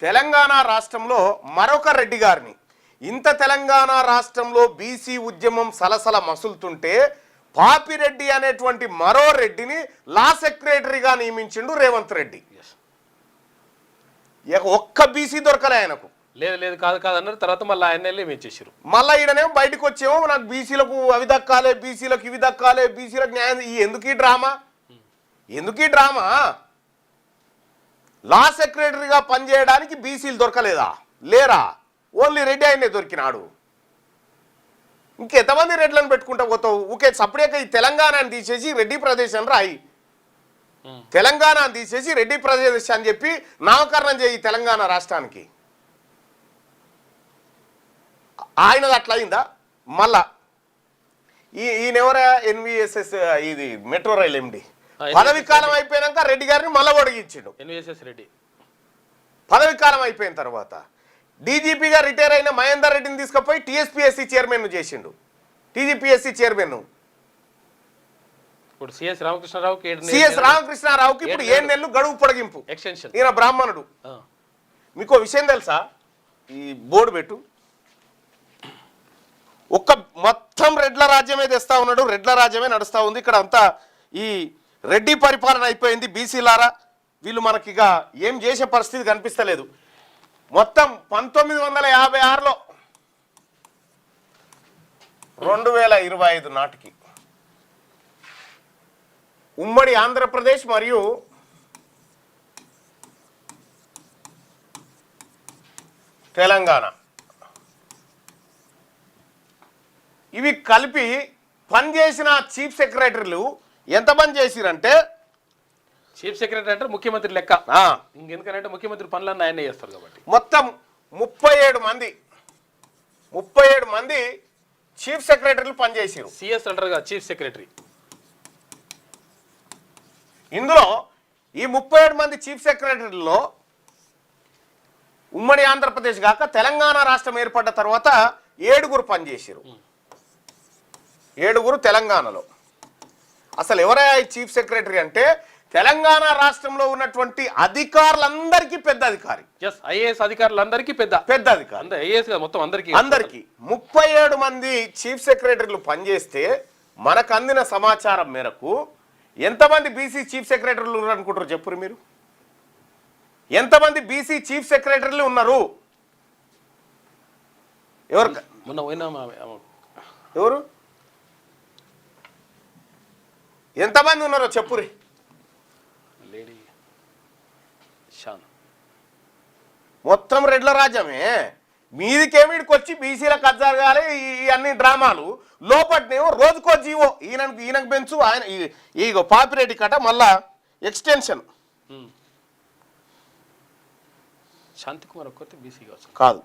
తెలంగాణ రాష్ట్రంలో మరొక రెడ్డి గారిని ఇంత తెలంగాణ రాష్ట్రంలో బీసీ ఉద్యమం సలసల మసులుతుంటే పాపిరెడ్డి అనేటువంటి మరో రెడ్డిని లా సెక్రటరీగా నియమించిండు రేవంత్ రెడ్డి. ఒక్క బీసీ దొరకలే ఆయనకు. లేదు కాదన్నారు. తర్వాత మళ్ళీ ఆయన నియమించేసారు. మళ్ళీ ఈయననేమో బయటకు వచ్చేమో నాకు బీసీలకు అవి దక్కాలి, బీసీలకు ఇవి దక్కాలి, బీసీలకు న్యాయం. ఎందుకు ఈ డ్రామా? లా సెక్రటరీగా పనిచేయడానికి బీసీలు దొరకలేదా? లేరా? ఓన్లీ రెడ్డి ఆయనే దొరికినాడు. ఇంకెంతమంది రెడ్లను పెట్టుకుంటా పోతావు? ఊకే సపరేట్గా ఈ తెలంగాణని తీసేసి రెడ్డి ప్రదేశ్ అని రాయి. తెలంగాణని తీసేసి రెడ్డి ప్రదేశ్ అని చెప్పి నామకరణం చేయి తెలంగాణ రాష్ట్రానికి. ఆయనది అట్లా అయిందా? మళ్ళా ఈయనెవరా? ఎన్విఎస్ఎస్ ఇది మెట్రో రైల్ ఎండి పదవి కాలం అయిపోయాక రెడ్డి గారిని మళ్ళా ఒడిగించాడు. ఎన్విఎస్ఎస్ రెడ్డి పదవి కాలం అయిపోయిన తర్వాత డీజీపీగా రిటైర్ అయిన మహేందర్ రెడ్డిని తీసుకుపోయి టీఎస్పీఎస్సీ చైర్మన్ చేసిండు. టీజీపీఎస్సీ చైర్మన్ ఇప్పుడు సిఎస్ రామకృష్ణారావుకి ఇప్పుడు 7 నెలలు గడువు పొడిగింపు ఎక్స్టెన్షన్. ఈయన బ్రాహ్మణుడు. మీకు విషయం తెలుసా? ఈ బోర్డు పెట్టు. ఒక్క మొత్తం రెడ్ల రాజ్యమే తెస్తా ఉన్నాడు, రెడ్ల రాజ్యమే నడుస్తూ ఉంది. ఇక్కడ అంతా ఈ రెడ్డి పరిపాలన అయిపోయింది. బీసీలారా వీళ్ళు మనకిగా ఏం చేసే పరిస్థితి కనిపిస్తలేదు. మొత్తం 1956లో 2025 నాటికి ఉమ్మడి ఆంధ్రప్రదేశ్ మరియు తెలంగాణ ఇవి కలిపి పనిచేసిన చీఫ్ సెక్రటరీలు ఎంతమంది చేసిరంటే, చీఫ్ సెక్రటరీ అంటే ముఖ్యమంత్రి లెక్క. ఇంకెందుకంటే ముఖ్యమంత్రి పనులన్నీ ఆయనే చేస్తారు కాబట్టి మొత్తం 37 మంది చీఫ్ సెక్రటరీలు పనిచేసారు. సిఎస్ అంటారు కదా చీఫ్ సెక్రటరీ. ఇందులో ఈ 37 మంది చీఫ్ సెక్రటరీల్లో ఉమ్మడి ఆంధ్రప్రదేశ్ కాక తెలంగాణ రాష్ట్రం ఏర్పడ్డ తర్వాత 7 పనిచేసారు. 7 తెలంగాణలో. అసలు ఎవరైనా చీఫ్ సెక్రటరీ అంటే తెలంగాణ రాష్ట్రంలో ఉన్నటువంటి అధికారులందరికీ పెద్ద అధికారి. ఐఏఎస్ అధికారులందరికీ పెద్ద అధికారి. ఐఏఎస్ మొత్తం అందరికీ 37 మంది చీఫ్ సెక్రటరీలు పనిచేస్తే మనకు అందిన సమాచారం మేరకు ఎంతమంది బీసీ చీఫ్ సెక్రటరీలు ఉన్నారు అనుకుంటారు? చెప్పురు మీరు. ఎంతమంది బీసీ చీఫ్ సెక్రటరీలు ఉన్నారు? ఎవరు ఎంతమంది ఉన్నారో చెప్పురి. మొత్తం రెడ్ల రాజ్యమే. మీదికేమిడికి వచ్చి బీసీలకు జరగాలి ఈ అన్ని డ్రామాలు. లోపట్నేమో రోజుకో జీవో. ఈయనకు పెంచు, ఆయన ఈగో పాపిరెడ్డి కట మళ్ళా ఎక్స్టెన్షన్. శాంతికుమార్ ఒక్కరితే బీసీ కాదు.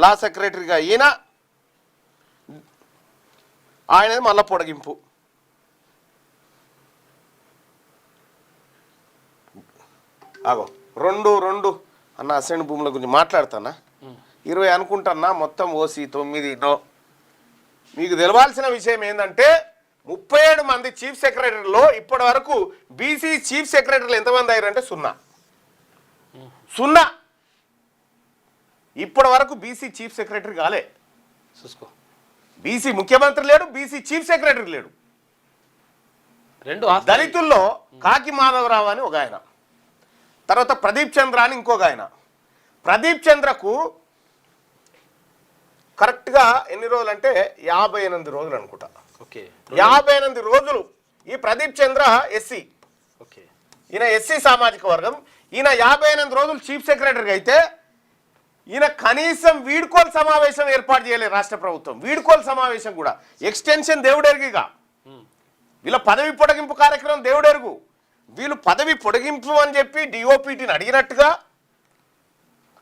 లా సెక్రటరీగా ఈయన, ఆయనది మళ్ళా పొడిగింపు. ఆగో 2 అన్న అసెంట్ భూముల గురించి మాట్లాడతానా. 20 అనుకుంటున్నా, మొత్తం ఓసీ 9. మీకు తెలవాల్సిన విషయం ఏంటంటే 37 మంది చీఫ్ సెక్రటరీలో ఇప్పటి వరకు బీసీ చీఫ్ సెక్రటరీలు ఎంతమంది అయ్యారంటే 0. ఇప్పటి వరకు బీసీ చీఫ్ సెక్రటరీ కాలే. చూసుకో, బీసీ ముఖ్యమంత్రి లేడు, బీసీ చీఫ్ సెక్రటరీ లేడు. దళితుల్లో కాకి మాధవరావు అని ఒక ఆయన, తర్వాత ప్రదీప్ చంద్ర అని ఇంకొక ఆయన. ప్రదీప్ చంద్రకు కరెక్ట్గా ఎన్ని రోజులు అంటే 58 రోజులు అనుకుంటా. 58 రోజులు. ఈ ప్రదీప్ చంద్ర ఎస్సీ, ఈయన ఎస్సీ సామాజిక వర్గం. ఈయన 58 రోజులు చీఫ్ సెక్రటరీ అయితే ఈయన కనీసం వీడ్కోలు సమావేశం ఏర్పాటు చేయలేదు రాష్ట్ర ప్రభుత్వం. వీడ్కోలు సమావేశం కూడా ఎక్స్టెన్షన్ దేవుడెరుగిగా. వీళ్ళ పదవి పొడిగింపు కార్యక్రమం దేవుడెరుగు. వీళ్ళు పదవి పొడిగింపు అని చెప్పి డిఓపిటీని అడిగినట్టుగా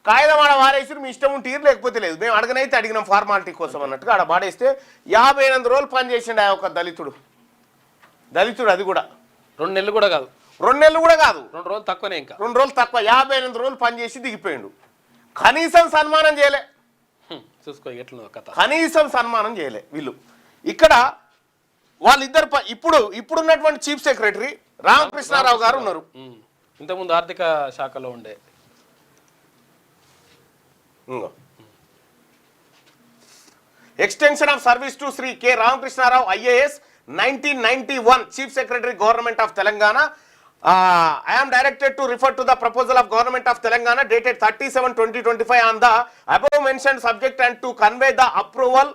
కాగితం ఆడ వారేసి మీ ఇష్టం ఉంటే లేకపోతే లేదు, మేము అడగనైతే అడిగినాం ఫార్మాలిటీ కోసం అన్నట్టుగా ఆడ వాడేస్తే 58 రోజులు పనిచేసిండు ఆ ఒక దళితుడు. అది కూడా 2 నెలలు కూడా కాదు. 2 నెలలు కూడా కాదు, 2 రోజులు తక్కువనే. ఇంకా 2 రోజులు తక్కువ. 58 రోజులు పనిచేసి దిగిపోయిండు. కనీసం సన్మానం చేయలే. చూసుకో ఎట్లా కథ. కనీసం సన్మానం చేయలే వీళ్ళు. ఇక్కడ వాళ్ళిద్దరు ఇప్పుడున్నటువంటి చీఫ్ సెక్రటరీ రామకృష్ణారావు గారు ఉన్నారు. ఇంతకుముందు ఆర్థిక శాఖలో ఉండే extension of service to Shri K Ramakrishna Rao IAS 1991 chief secretary government of Telangana. I am directed to refer to the proposal of Government of Telangana dated 30/7/2025 on the above mentioned subject and to convey the approval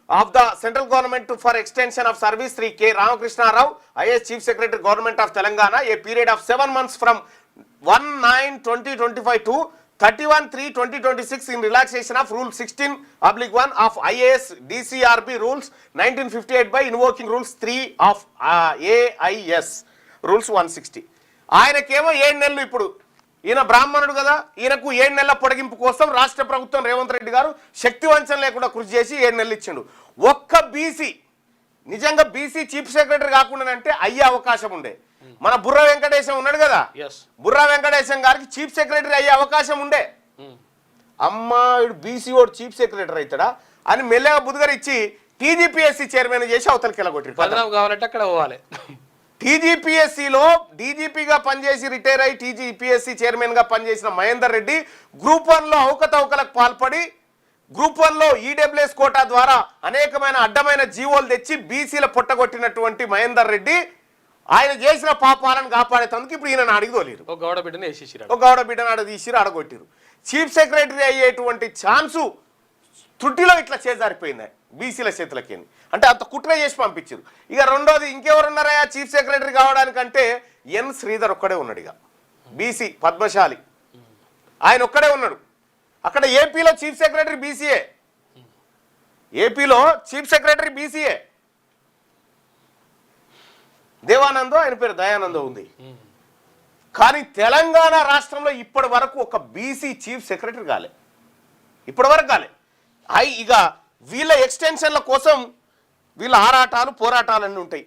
of the central government for extension of service Sri K. Ramakrishna Rao, IAS Chief Secretary Government of Telangana, a period of 7 months from 1/9/2025 to 31/3/2026 in relaxation of Rule 16/1 of IAS DCRB Rules 1958 by invoking Rules 3 of AIS Rules 160. ఆయనకేమో 7 నెలలు. ఇప్పుడు ఈయన బ్రాహ్మణుడు కదా, ఈయనకు 7 నెలల పొడిగింపు కోసం రాష్ట్ర ప్రభుత్వం రేవంత్ రెడ్డి గారు శక్తి వంచన లేకుండా కృషి చేసి 7 నెలలు ఇచ్చిండు. ఒక్క బీసీ నిజంగా బీసీ చీఫ్ సెక్రటరీ కాకుండా అంటే అయ్యే అవకాశం ఉండే. మన బుర్ర వెంకటేశం ఉన్నాడు కదా, బుర్ర వెంకటేశం గారికి చీఫ్ సెక్రటరీ అయ్యే అవకాశం ఉండే. అమ్మా ఇడు బీసీ ఓడు చీఫ్ సెక్రటరీ అవుతాడా అని మెల్లగా బుధగరిచ్చి టీజీపీఎస్సీ చైర్మన్ చేసి అవతలకి వెళ్ళగొట్టి కావాలంటే అక్కడ పోవాలి. టీజీపీఎస్సీలో డీజీపీగా పనిచేసి రిటైర్ అయ్యి టీజీపీఎస్సీ చైర్మన్గా పనిచేసిన మహేందర్ రెడ్డి గ్రూప్ 1లో అవకతవకలకు పాల్పడి గ్రూప్ 1లో ఈడబ్ల్యూఎస్ కోటా ద్వారా అనేకమైన అడ్డమైన జీవోలు తెచ్చి బీసీల పొట్టగొట్టినటువంటి మహేందర్ రెడ్డి ఆయన చేసిన పాపాలను కాపాడేందుకు ఇప్పుడు ఈయన అడిగిదోలేరు. ఒక గౌడ బిడ్డను అడగదీసిరు, అడగొట్టిరు. చీఫ్ సెక్రటరీ అయ్యేటువంటి ఛాన్సు త్రుటిలో ఇట్లా చేజారిపోయింది బీసీల చేతులకి. అంటే అంత కుట్ర చేసి పంపించారు. ఇక రెండోది ఇంకెవరున్నారా చీఫ్ సెక్రటరీ కావడానికంటే ఎన్ శ్రీధర్ ఒక్కడే ఉన్నాడు. ఇక బీసీ పద్మశాలి ఆయన ఒక్కడే ఉన్నాడు. అక్కడ ఏపీలో చీఫ్ సెక్రటరీ బీసీఏ, ఏపీలో చీఫ్ సెక్రటరీ బీసీఏ. దేవానందో ఆయన పేరు దయానందో ఉంది. కానీ తెలంగాణ రాష్ట్రంలో ఇప్పటి వరకు ఒక బీసీ చీఫ్ సెక్రటరీ కాలే, ఇప్పటి వరకు కాలే. ఇక వీళ్ళ ఎక్స్టెన్షన్ల కోసం వీళ్ళ ఆరాటాలు పోరాటాలన్నీ ఉంటాయి.